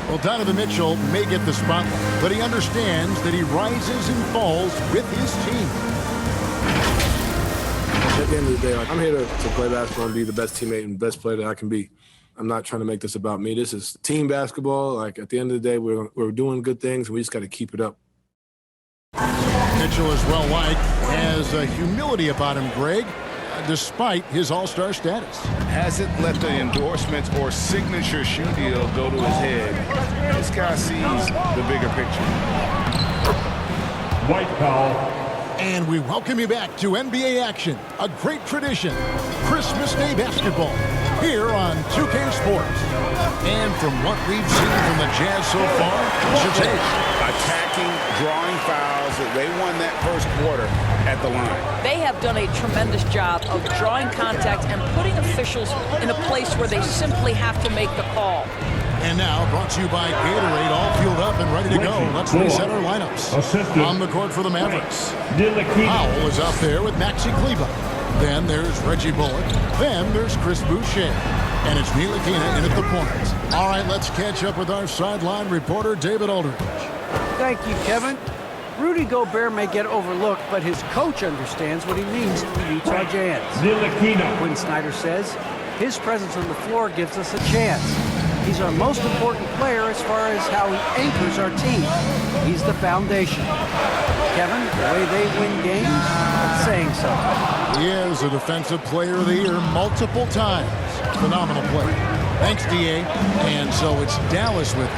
Well, Donovan Mitchell may get the spotlight, but he understands that he rises and falls with his team. At the end of the day, I'm here to play basketball and be the best teammate and best player that I can be. I'm not trying to make this about me. This is team basketball. Like, at the end of the day, we're doing good things, and we just got to keep it up. Mitchell is well liked, has a humility about him, Greg, despite his all-star status. Hasn't let the endorsements or signature shoe deal go to his head. This guy sees the bigger picture. White foul. And we welcome you back to NBA action, a great tradition, Christmas Day basketball, here on 2K Sports. And from what we've seen from the Jazz so far, attacking, drawing fouls. They won that first quarter at the line. They have done a tremendous job of drawing contact and putting officials in a place where they simply have to make the call. And now, brought to you by Gatorade, all fueled up and ready to go. Let's reset our lineups. On the court for the Mavericks, Powell is out there with Maxi Kleber. Then there's Reggie Bullock. Then there's Chris Boucher. And it's Ntilikina in at the point. All right, let's catch up with our sideline reporter, David Aldridge. Thank you, Kevin. Rudy Gobert may get overlooked, but his coach understands what he means to the Utah Jazz. Quinn Snyder says, his presence on the floor gives us a chance. He's our most important player as far as how he anchors our team. He's the foundation. Kevin, the way they win games, it's saying something. He is a Defensive Player of the Year multiple times. Phenomenal play. Thanks, D.A. And so it's Dallas with him.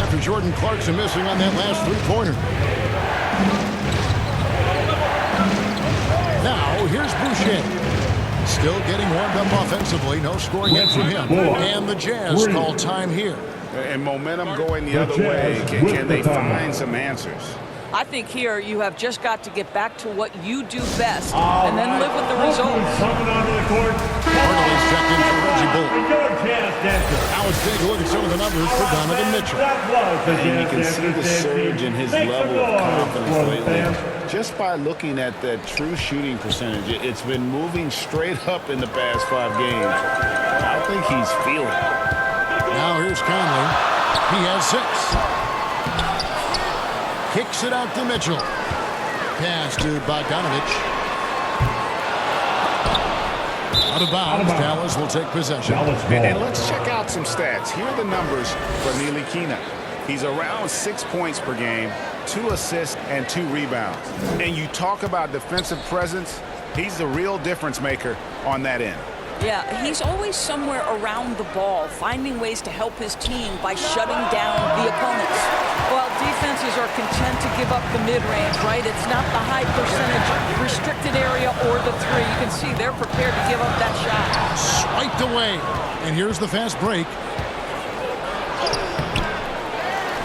After Jordan Clarkson missing on that last three-pointer. Now, here's Boucher. Still getting warmed up offensively. No scoring yet from him. And the Jazz call time here. And momentum going the other way. Can they find some answers? I think here you have just got to get back to what you do best and then live with the results. Barkley's checked in for Reggie Bullock. Now let's take a look at some of the numbers for Donovan Mitchell. And you can see the surge in his level of confidence lately. Just by looking at that true shooting percentage, it's been moving straight up in the past 5 games. I think he's feeling it. Now here's Conley. He has 6. Kicks it out to Mitchell. Pass to Bogdanovich. Out of bounds. Dallas will take possession. And let's check out some stats. Here are the numbers for Ntilikina. He's around 6 points per game, 2 assists, and 2 rebounds. And you talk about defensive presence, he's the real difference maker on that end. Yeah, he's always somewhere around the ball, finding ways to help his team by shutting down the opponents. While defenses are content to give up the mid-range, right? It's not the high percentage restricted area or the 3. You can see they're prepared to give up that shot. Swiped away. And here's the fast break.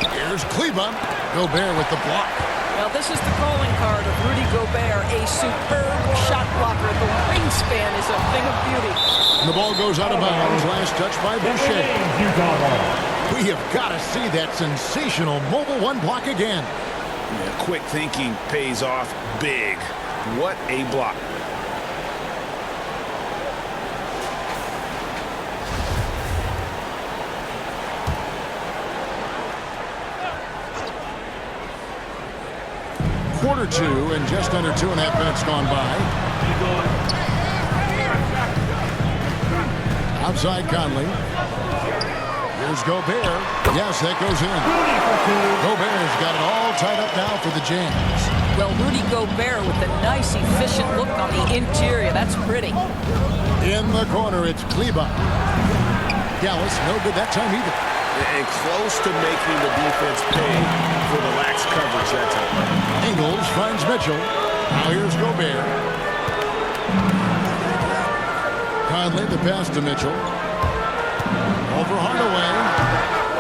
Here's Kleber. Gobert with the block. Well, this is the calling card of Rudy Gobert, a superb shot blocker. The wingspan is a thing of beauty. And the ball goes out of bounds. Last touch by Boucher. We have got to see that sensational mobile 1 block again. Yeah, quick thinking pays off big. What a block. Quarter 2 and just under 2.5 minutes gone by. Outside Conley. Here's Gobert. Yes, that goes in. Gobert's got it all tied up now for the Jazz. Well, Rudy Gobert with a nice, efficient look on the interior. That's pretty. In the corner, it's Kleber. Dallas, no good that time either. And close to making the defense pay for the lax coverage that time. Ingles finds Mitchell. Now here's Gobert. Conley, the pass to Mitchell. Over Hardaway.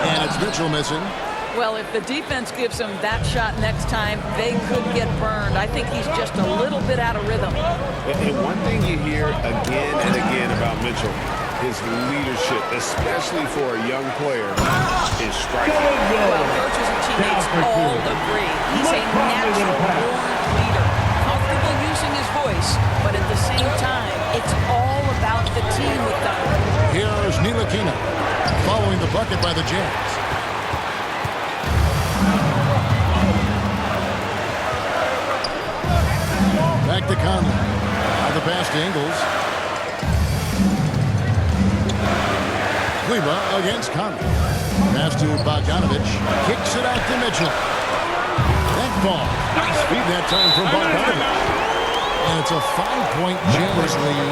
And it's Mitchell missing. Well, if the defense gives him that shot next time, they could get burned. I think he's just a little bit out of rhythm. And one thing you hear again and again about Mitchell, his leadership, especially for a young player, is striking. Well, coaches and teammates all agree. He's a natural-born leader, comfortable using his voice, but at the same time, it's all about the team with Donovan. Here's Ntilikina following the bucket by the Jazz. Back to Conley. Now the pass to Ingles. Kleba against Conley. Pass to Bogdanovich. Kicks it out to Mitchell. That ball. Nice feed that time from Bogdanovich. And it's a 5-point Jazz lead.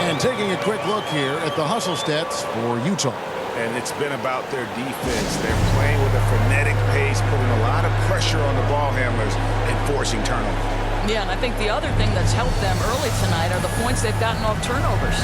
And taking a quick look here at the hustle stats for Utah. And it's been about their defense. They're playing with a frenetic pace, putting a lot of pressure on the ball handlers and forcing turnovers. Yeah, and I think the other thing that's helped them early tonight are the points they've gotten off turnovers.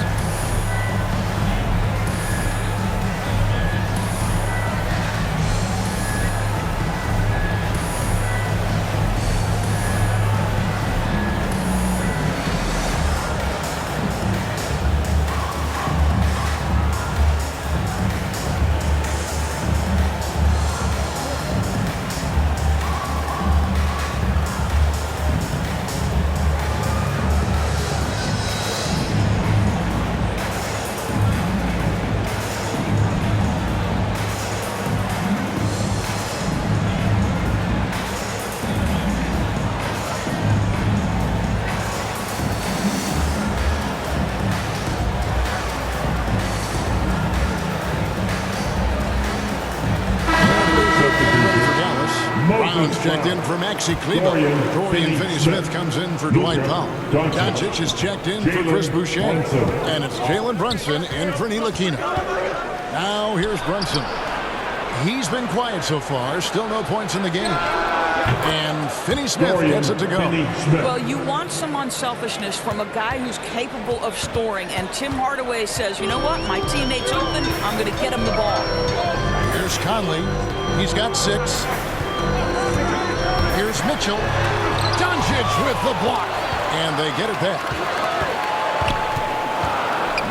Checked in for Maxi Kleba. Dorian Finney-Smith comes in for Dwight Powell. Doncic is checked in for Chris Boucher. And it's Jalen Brunson in for Ntilikina. Now here's Brunson. He's been quiet so far. Still no points in the game. And Finney-Smith gets it to go. Well, you want some unselfishness from a guy who's capable of scoring. And Tim Hardaway says, you know what? My teammate's open. I'm going to get him the ball. Here's Conley. He's got 6. Here's Mitchell. Doncic with the block. And they get it back.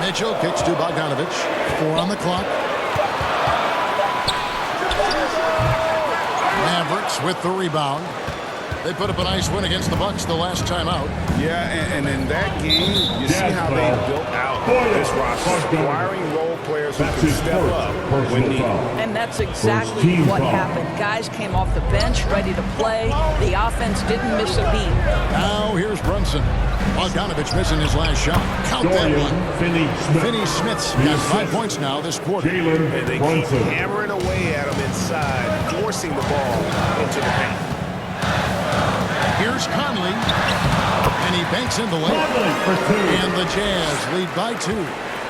Mitchell kicks to Bogdanovich. 4 on the clock. Mavericks with the rebound. They put up a nice win against the Bucks the last time out. Yeah, and in that game, you see how they built out this roster, acquiring role players who can step up when needed. And that's exactly what happened. Guys came off the bench ready to play. The offense didn't miss a beat. Now here's Brunson. Bogdanovich missing his last shot. Count that one. Finney-Smith's got 5 points now this quarter. And they keep hammering away at him inside, forcing the ball into the paint. Here's Conley, and he banks in the lane. And the Jazz lead by 2.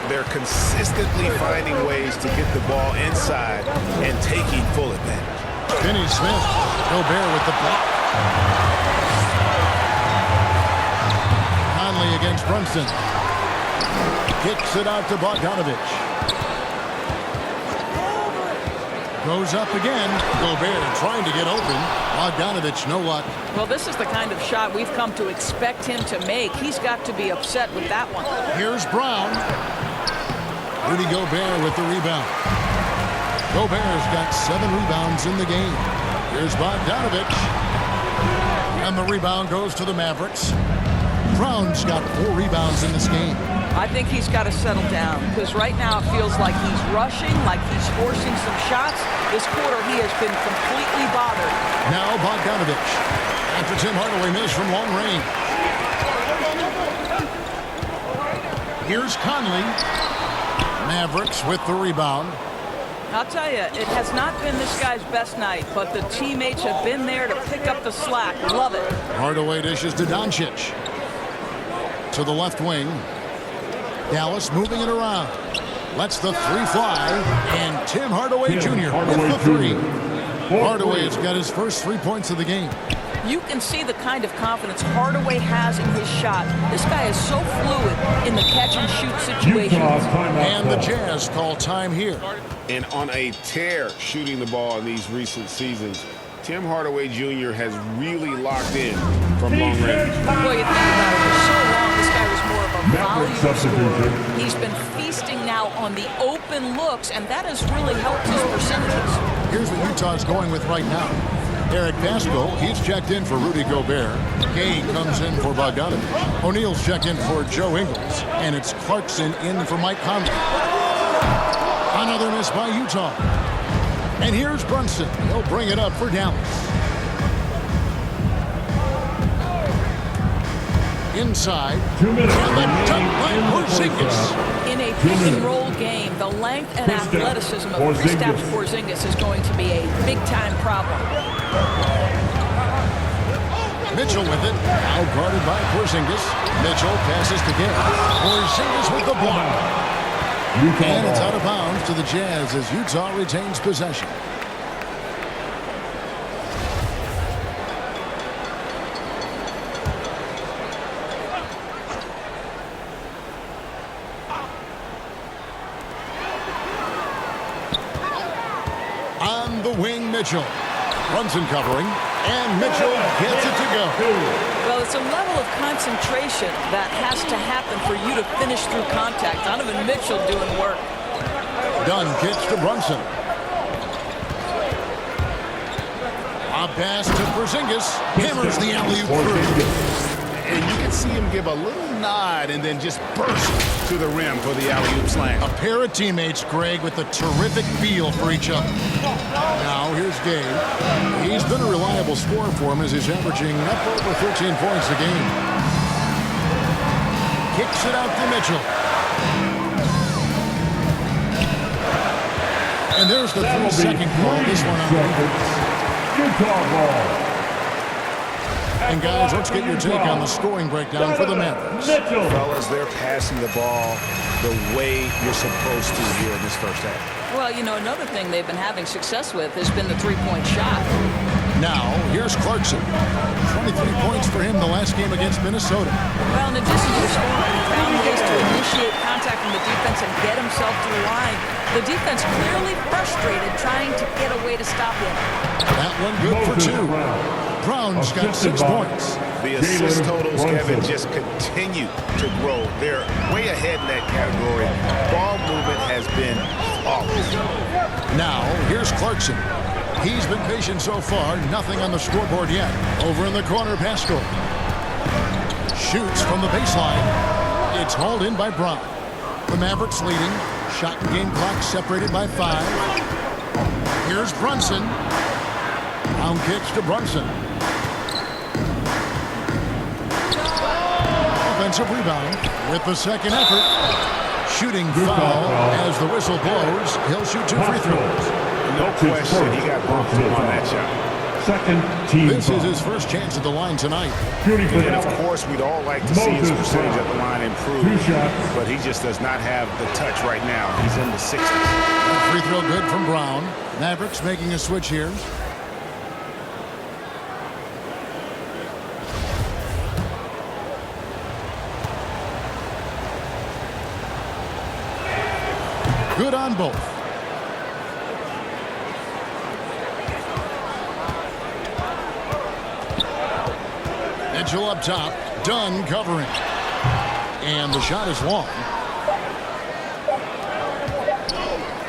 They're consistently finding ways to get the ball inside and taking full advantage. Finney-Smith, Gobert with the block. Conley against Brunson. Kicks it out to Bogdanovich. Goes up again. Gobert trying to get open. Bogdanovich, no luck. Well, this is the kind of shot we've come to expect him to make. He's got to be upset with that one. Here's Brown. Rudy Gobert with the rebound. Gobert's got 7 rebounds in the game. Here's Bogdanovich. And the rebound goes to the Mavericks. Brown's got 4 rebounds in this game. I think he's got to settle down because right now it feels like he's rushing, like he's forcing some shots. This quarter he has been completely bothered. Now Bogdanovich. After Tim Hardaway missed from long range. Here's Conley. Mavericks with the rebound. I'll tell you, it has not been this guy's best night, but the teammates have been there to pick up the slack. Love it. Hardaway dishes to Doncic. To the left wing. Dallas moving it around. Lets the 3 fly. And Tim Hardaway Jr. with the 3. Hardaway has got his first 3 points of the game. You can see the kind of confidence Hardaway has in his shot. This guy is so fluid in the catch-and-shoot situations. And the Jazz call time here. And on a tear shooting the ball in these recent seasons, Tim Hardaway Jr. has really locked in from long range. Boy, you think about it, for so long this guy was more of a volume scorer. He's been feasting now on the open looks, and that has really helped his percentages. Here's what Utah's going with right now. Eric Pascal, he's checked in for Rudy Gobert. Gay comes in for Bogdanovich. O'Neal's checked in for Joe Ingles. And it's Clarkson in for Mike Conley. Another miss by Utah. And here's Brunson. He'll bring it up for Dallas. Inside. 2 minutes. And the dunk by Porzingis. In a pick-and-roll game, the length and athleticism of Kristaps Porzingis is going to be a big-time problem. Mitchell with it. Now guarded by Porzingis. Mitchell passes to Gay. Porzingis with the block. And it's out of bounds to the Jazz as Utah retains possession. On the wing, Mitchell. Brunson covering, and Mitchell gets it to go. Well, it's a level of concentration that has to happen for you to finish through contact. Donovan Mitchell doing work. Dunn pitch to Brunson. A pass to Porzingis. Hammers the alley-oop through. And you can see him give a little nod and then just burst to the rim for the alley-oop slam. A pair of teammates, Greg, with a terrific feel for each other. Now, here's Dave. He's been a reliable scorer for him as he's averaging up over 13 points a game. Kicks it out to Mitchell. And there's the 3-second call. This one on Utah ball. And guys, let's get your take on the scoring breakdown for the Mavericks. Fellas, they're passing the ball the way you're supposed to here in this first half. Well, you know, another thing they've been having success with has been the three-point shot. Now, here's Clarkson. 23 points for him the last game against Minnesota. Well, in addition to scoring, he found ways to initiate contact from the defense and get himself to the line. The defense clearly frustrated trying to get a way to stop him. That one good for 2. Brown's got 6 points. The assist totals, Kevin, just continue to grow. They're way ahead in that category. Ball movement has been flawless. Now, here's Clarkson. He's been patient so far. Nothing on the scoreboard yet. Over in the corner, Pascal. Shoots from the baseline. It's hauled in by Brown. The Mavericks leading. Shot and game clock separated by 5. Here's Brunson. Down kicks to Brunson. Offensive rebound with the second effort. Shooting foul as the whistle blows. He'll shoot 2 free throws. No question, he got bumped on that shot. Second team. This is his first chance at the line tonight. And of course, we'd all like to see his percentage at the line improve, but he just does not have the touch right now. He's in the 60s. That free throw good from Brown. Mavericks making a switch here. Good on both. Mitchell up top. Dunn covering. And the shot is long.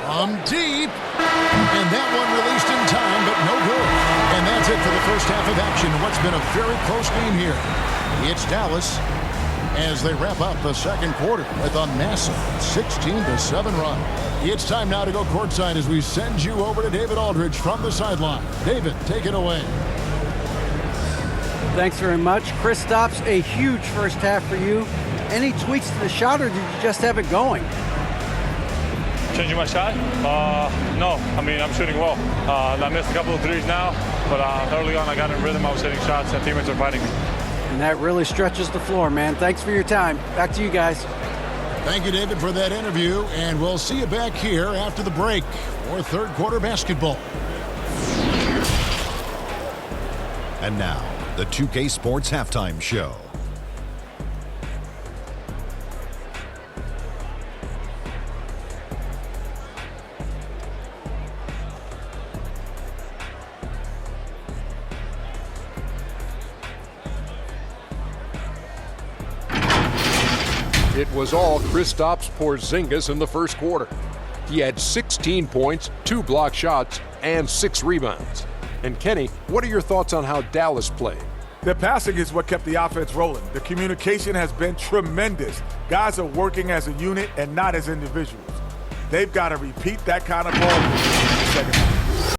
From deep. And that one released in time, but no good. And that's it for the first half of action. What's been a very close game here. It's Dallas as they wrap up the second quarter with a massive 16-7 run. It's time now to go courtside as we send you over to David Aldridge from the sideline. David, take it away. Thanks very much. Kristaps, a huge first half for you. Any tweaks to the shot, or did you just have it going? Changing my shot? No. I mean, I'm shooting well. I missed a couple of threes now, but early on I got in rhythm. I was hitting shots and teammates are fighting me. And that really stretches the floor, man. Thanks for your time. Back to you guys. Thank you, David, for that interview, and we'll see you back here after the break for third quarter basketball. And now, the 2K Sports Halftime Show. It was all Kristaps Porzingis in the first quarter. He had 16 points, 2 block shots, and 6 rebounds. And Kenny, what are your thoughts on how Dallas played? The passing is what kept the offense rolling. The communication has been tremendous. Guys are working as a unit and not as individuals. They've got to repeat that kind of ball in the second half.